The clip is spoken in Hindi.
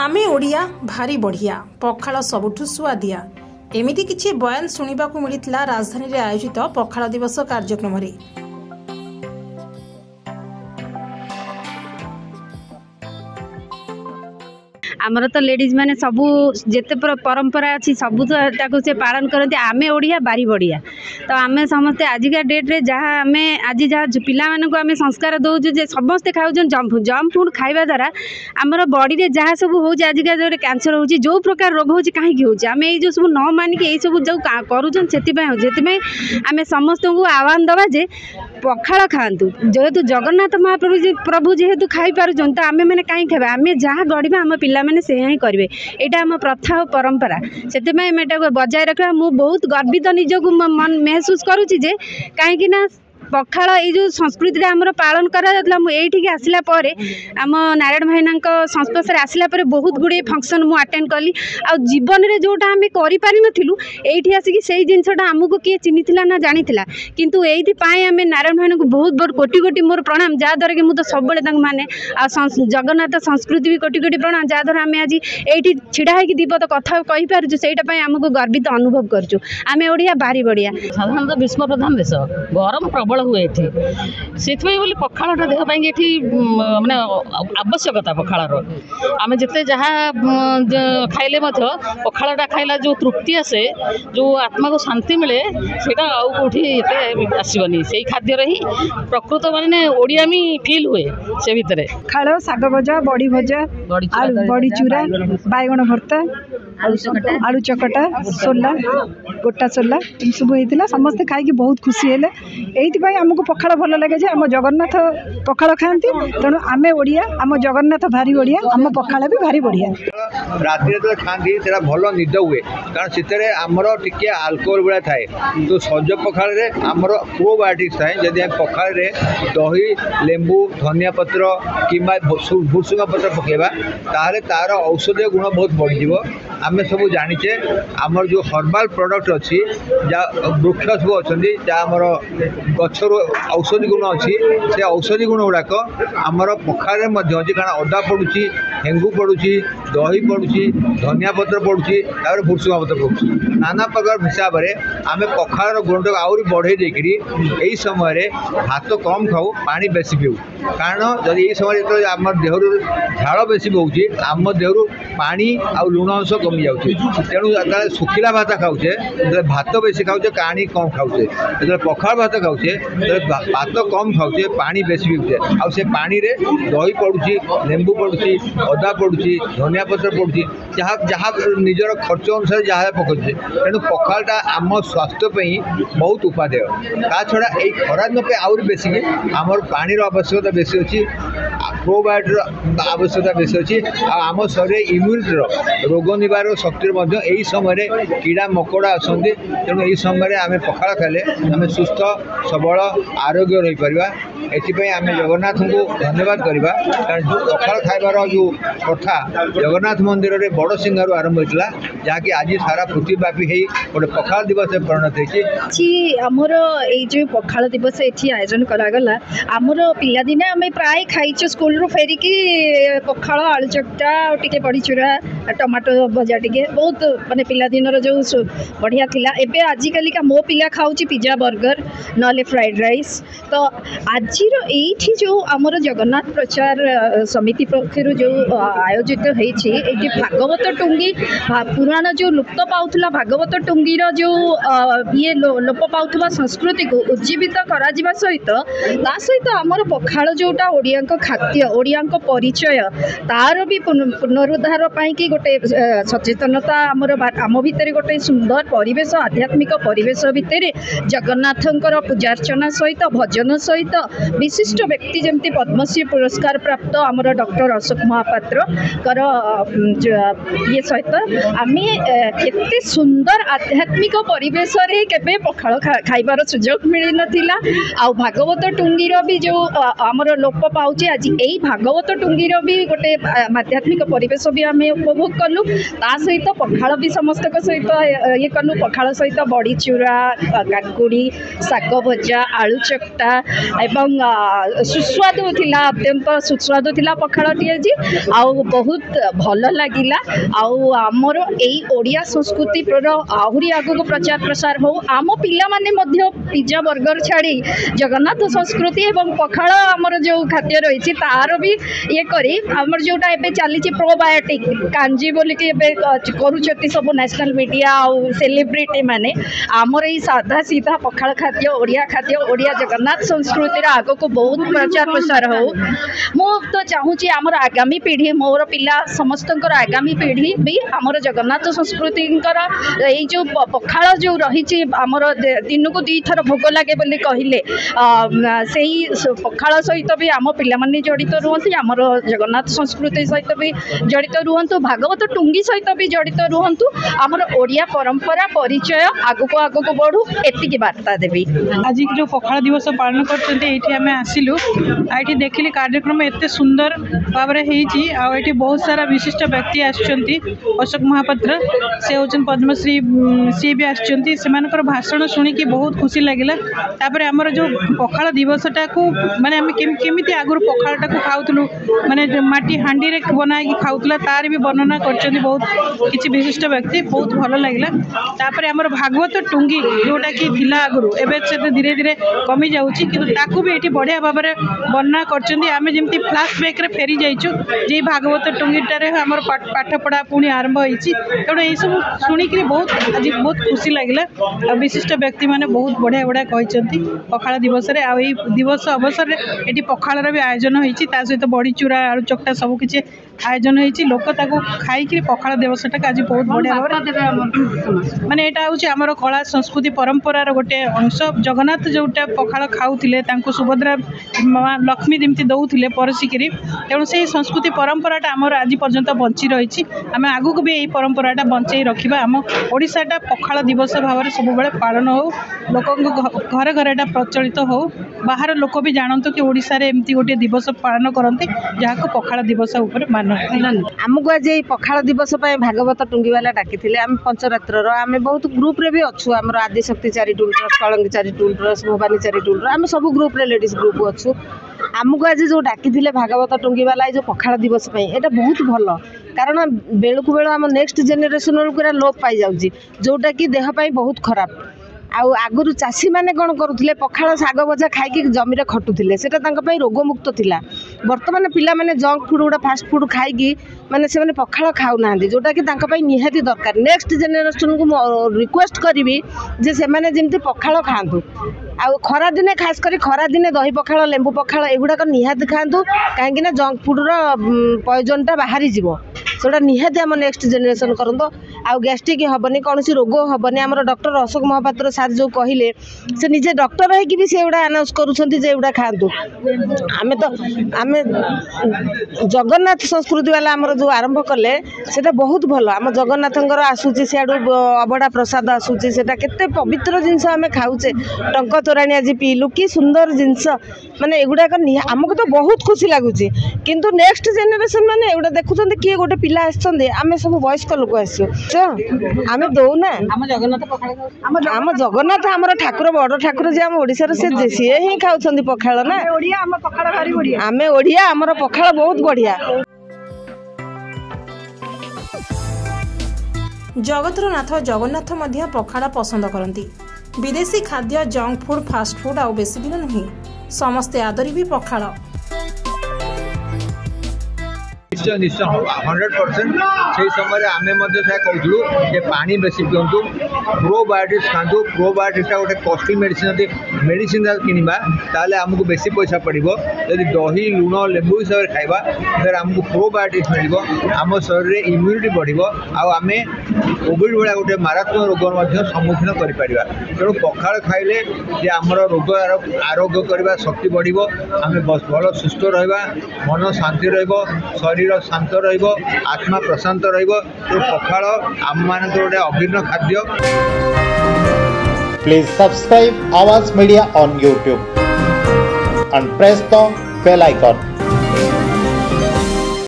आमे ओडिया भारी बढ़िया पखाल सबुठु सुआदिया एमिति किछि बयान सुनिबाकु मिलितला राजधानी रे आयोजित पखाल दिवस कार्यक्रम रे। आमर तो लेडीज माने सबू जेते परंपरा अच्छी सबू तो से पालन करते आमे ओडिया बारी बढ़िया तो आमे समस्ते आजिका डेट रे जहाँ आमे आज जहाँ पिला मानक आमे संस्कार दउजु जे समस्ते खाउजन जंक फूड खाइबा द्वारा आमर बॉडी रे जहाँ सब हो आजिका जो कैंसर हो जो प्रकार रोग हो कहीं हो आमे ये जो सब न मानिक ये सब जो करूछन से आमे समस्त को आह्वान दबा जे पखाल खातु जेहेतु जगन्नाथ महाप्रभु प्रभु जेहेतु खाई पारुछन तो आमे मैंने कहीं खाइबा आमे जहाँ गढ़ा आम पिला मैंने से ही करेंगे यहाँ आम प्रथा और परंपरा से बजाय रखा मु बहुत गर्वित निजक महसूस करुच्ची जे कहीं पखाल ये जो संस्कृति आमर पालन कराठी आसला आम नारायण भाईना संस्पर्श आसला बहुत गुड़े फंक्शन मुझे अटेंड कली आ जीवन में जोटा आम करूँ ये आसिक से जिनसा आमको किए चिन्ह ना जानी किंतु ये आम नारायण भाईना को बहुत बहुत कोटि कोटि मोर प्रणाम जहाँद्वारा कि मुझे सब माने जगन्नाथ संस्कृति भी कोटि कोटि प्रणाम जहाँद्वारा आम आज ये छिड़ा होगी दीपद कथा कहीपर से आमको गर्वित अनुभव करूँ आम ओडिया बारी बढ़िया साधारणतः विश्व प्रधान देश गरम प्रबल हुए से पखाड़ा देहपाई माने आवश्यकता पखाड़ आम जिते जहाँ खाइले पखाड़ा खाइला जो तृप्ति आसे जो आत्मा को शांति मिले से आउ कौटी आसबनी से खाद्य ही प्रकृत माने ओडियामी फील हुए से भितर खाल साग भजा बड़ी भजा बड़ी चूरा बैगण भर्ता आलू चकटा सोला गोटा सोला सब होता समस्ते खाई बहुत खुशी है ये आमको पखाड़ भल लगे जे आम जगन्नाथ पखाड़ खाती तेणु आमे ओडिया आम जगन्नाथ भारी बढ़िया आम पखाड़ भी भारी बढ़िया राति जो खाती भल निद हुए कारण से आमर टिके आल्कोहल भाया थाए तो सज पखाड़ आमर प्रोबायोटिक्स थाए जदि पखाड़ दही लेंबू धनिया पत्र कि भुसुंगा पत्र पकेबा ताहले तार औषधीय गुण बहुत बढ़ आम सब जानीचे आमर जो हर्बाल प्रोडक्ट अच्छी वृक्ष सब अच्छा आमर गचर औषधि गुण अच्छी से औषधि गुण गुड़ाक आमर पखाड़ अच्छी कारण अदा पड़ुची हेंगू पड़ुची दही पड़ुची धनिया पत्र पड़ुची भुसुंगा पत्र पड़ुची नाना प्रकार हिसाब से आम पखाड़ गुण आहरी बढ़े देकरी यही समय भात कम खाऊ पानी बेसी पीऊ कारण जब ये समय जो आम देहर झाड़ बेसी बोची आम देहर पानी आउ लुण अंश कमी जाऊँगी तेणु सुखिला भात खाऊे भात बेसी खाऊे पानी कम खाऊे जो पखाड़ भात खाऊे भात कम खाऊे पानी बेसी पीऊे आ पानी रे दही पड़ुची लेंबू पड़ुची अदा पड़ुची धनिया पत्र पड़ुची जहाँ जहाँ निजर खर्च अनुसार जहाँ पकाउे तेणु पखाड़ा आम स्वास्थ्य बहुत उपादेय ता छड़ा ये खरा दिन आहरी बेसिक आमर पानी आवश्यकता बेसी अच्छी प्रोबायोटिक आवश्यकता बेसी अच्छी आम शरीर इम्यूनिटी रोग निवारक शक्ति यही समय कीड़ा मकोड़ा आसती तेणु यही समय आम पखाड़ खाले आम सुस्थ सबल आरोग्य रही पारिबा एथिपई आम जगन्नाथ को धन्यवाद करवा कारण पखाड़ खाइबार जो प्रथा जगन्नाथ मंदिर में बड़ सिंगारू आरंभ होता जहाँकि आज सारा पृथ्वीव्यापी हो गोटे पखाड़ दिवस परिणत होमर ये पखाड़ दिवस ये आयोजन करागला आमर पिलादिने आम प्राय खाइच स्कूल रू फेरिकी पखाड़ आलू चकटा टिके बड़ी चूरा टमाटो भजा टिके बहुत माने पिलादिनर जो बढ़िया थिला एबे आजिकालिका मो पिला खाऊची पिज्जा बर्गर नले फ्राइड राइस तो आज ये जो आमर जगन्नाथ प्रचार समिति पक्षर जो आयोजित होती भागवत टुंगी पुराण जो लुप्त पाउथला भागवत टुंगीर जो ये लोप पाउथला संस्कृति को उज्जीवित करा जिबा सहित आमर पखाड़ जोटा ओडिया खाद्य ओडिया परिचय तार भी पुनरुद्धार पाई गोटे सचेतनता आम भितर गोटे सुंदर परिवेश आध्यात्मिक परिवेश भितर जगन्नाथंकर पूजार्चना सहित भजन सहित विशिष्ट व्यक्ति जमती पद्मश्री पुरस्कार प्राप्त आमर डॉक्टर अशोक महापात्र कर ये सहित आम एते सुंदर आध्यात्मिक परिवेश रे केबे पखाड़ खाइबार सुजोग मिली नथिला आ भागवत टुंगीर भी जो आमर लोप पाउची आज आज यही भागवत टुंगीर भी गोटे आध्यात्मिक परिवेश भी आम उपभोग कलु ता सहित पखाल भी समस्त सहित ये कलु पखाल सहित बड़ी चूरा काकुड़ी शाग भजा आलू चकटा एवं सुस्वादु थिला अत्यंत सुस्वादु थिला पखालटी जी आउ बहुत भल लगिला आउ आमर एई ओडिया संस्कृति आहुरी आगु प्रचार प्रसार हो आम पिला माने मध्य पिज्जा बर्गर छाड़ी जगन्नाथ संस्कृति एवं पखाल आमर जो खाद्य रही तार भी ये करी आमर जोटा एबे चली प्रोबायोटिक कांजी बोली कि एबे करूछती सब नेशनल मीडिया आउ सेलिब्रिटी माने आमर एई साधा सीधा पखाल खाद्य ओडिया जगन्नाथ संस्कृति आग को बहुत प्रचार प्रसार हो मु तो चाहूँगी आमर आगामी पीढ़ी मोर पिला समस्त आगामी पीढ़ी भी आमर जगन्नाथ संस्कृति यही जो पखाल जो रही आमर दिन को 2 थर भोग लगे बोली कहले से पखाल सहित भी आम पिलाମାନେ जड़ित रुहंती आमर जगन्नाथ संस्कृति सहित भी जड़ित रुहंतु भागवत टुंगी सहित भी जड़ित रुहंतु आमर ओडिया परंपरा परिचय आगको आगको बढ़ू एतिकी वार्ता देवी। आज जो पखाल दिवस पालन करते आसिलु आइठी देखिले कार्यक्रम एते सुंदर भाव में बहुत सारा विशिष्ट व्यक्ति आसुचंती अशोक महापात्र से होचन पद्मश्री सी भी आसुचंती सेमानकर भाषण शुणिकी बहुत खुशी लगिला तापर हमर जो पखाल दिवसटा को माने हम केमिति आगुर पखालटा को खाउतलु माने माटी हांडी रे बनाई खाउतला तार भी वर्णना करचंती बहुत किछि विशिष्ट व्यक्ति बहुत भलो लगिला तापर हमर भागवत टुंगी जोटा कि थिला आगुर एबे से धीरे धीरे कमी जाउची किंतु ताकू भी एठी बढ़िया भाव में वर्णना करचंती आमे जेमति फ्लैशबैक रे फेरी जाइछु जे भागवत टुंगीटारे हमर पाठ पढ़ा पुणी आरंभ होइछि तेणु यही सब शुणिक बहुत आज बहुत खुशी लगिला विशिष्ट व्यक्ति माने बहुत बढ़िया बढ़िया कहते पखाल दिवस रे आ दिवस अवसर रे एटी पखालर भी आयोजन होइछि ता सहित बड़ी चूरा आलू चकटा सब किछि आयोजन होइछि लोक ताको खाई कि पखाल दिवसटा आज बहुत बढ़िया भाव माने एटा होछि हमर कला संस्कृति परंपरार गोटे अंश जगन्नाथ जोटा पखाल खाउथिले तांको सुभद्रा लक्ष्मी जेमति दउथिले परसिकरी तेणु से संस्कृति परंपराटा आमर आज पर्यंत बंची रही आम आगू भी यही परंपराटा बंचाई रखा आम ओडिशाटा पखाल दिवस भाव में सब पालन हो लोक घरे घरे प्रचलित हो बाहर लोक भी जानतु कि ओडिशा रे एमती गोटे दिवस पालन करते जहाँ पखाल दिवस उपर मान आमको आज पखाल दिवस भागवत टुंगीवाला डाकी आम पंचरात्र आम बहुत ग्रुप रे भी अच्छु आम आदिशक्ति चैरिटेबल ट्रस्ट कलंगी charitable trust Bhavani charitable trust आम सब ग्रुप रे लेडीज ग्रुप अच्छु आमको आज जो डाकी भागवत टुंगीवाला जो पखाल दिवस एटा बहुत भल कारण बेलू बेलू आम नेक्स्ट जेनेरेशन पूरा लोप पाई जाउची जोटा कि देह पाई बहुत खराब आउ आगुरु चाषी माने कौन करुले पखाल शाग भजा खाई जमी खटुले से रोगमुक्त थिला वर्तमान पिला माने जंक फुड गुड़ा फास्ट फुड खाई माने से पखाल खाऊ ना जोटा कि निहाती दरकार नेक्स्ट जेनेरेशन को रिक्वेस्ट करी जे से माने जेमती पखाल खातु आउ खरा दिने खास करी खरा दिने दही पखाल लेंबू पखाल एगुड़ाक निहाती खातु कहीं जंक फुड्र पॉइजनटा बाहरी जीवो सेटा निहाती आम नेक्स्ट जेनेरेशन करतो आउ गैस्ट्रिक हेनी कौन रोग हेनी आम डॉक्टर अशोक महापात्र सार जो कहले से निजे डॉक्टर है भी से अनाउंस करुँचा खातु आम तो आम जगन्नाथ संस्कृति वाला आमर जो आरंभ कले से बहुत भल आम जगन्नाथ आसूची सियाड़ू अबड़ा प्रसाद आसूची से केते पवित्र जिनस आम खाऊचे टंक तोराणी आज पीलु कि सुंदर जिनस माने एगुड़ाक आमको तो बहुत खुशी लगुच किंतु नेक्स्ट जेनेरेशन माने एगुड़ा देखुं किए गोटे पिला आम सब वयस्क लोक आम दौना आम जगन्नाथ आम ठाकुर बड़ ठाकुर जी आम ओडिशार से सी ही खाऊँ पखाल ना आम ओडिया आमर पखाल बहुत बढ़िया। जगतर नाथ जगन्नाथ मध्य पखाल पसंद करती विदेशी खाद्य जंक फुड फास्ट फुड आउ बेसी दिन नुहे समस्ते आदरी भी पखाल निश्चय निश्चय 100% से समय आम कहूँ जे पानी बेसी पिंतु प्रोबायोटिक्स खातु प्रोबायोटिक्सटा गोटे कॉस्टली मेडिसिन मेडिसिन किणवा ताले आमको बेसी पैसा पड़ो यदि दही लुण लेंबू हिसाब से खाइबा फिर आमको प्रोबायोटिक्स मिल आम शरीर में इम्यूनिटी बढ़ो आम कोविड भाया गोटे मारात्मक रोग सम्मुखीन कर तेणु पखाल खाइले जे आमर रोग आरोग्य करने शक्ति बढ़ो आम भल सुस्थ रहा मन शांति शरीर शांत आत्मा प्रशांत पखाल आम मान गोटे अभिन्न खाद्य। Please subscribe Awaaz Media on YouTube and press the bell icon.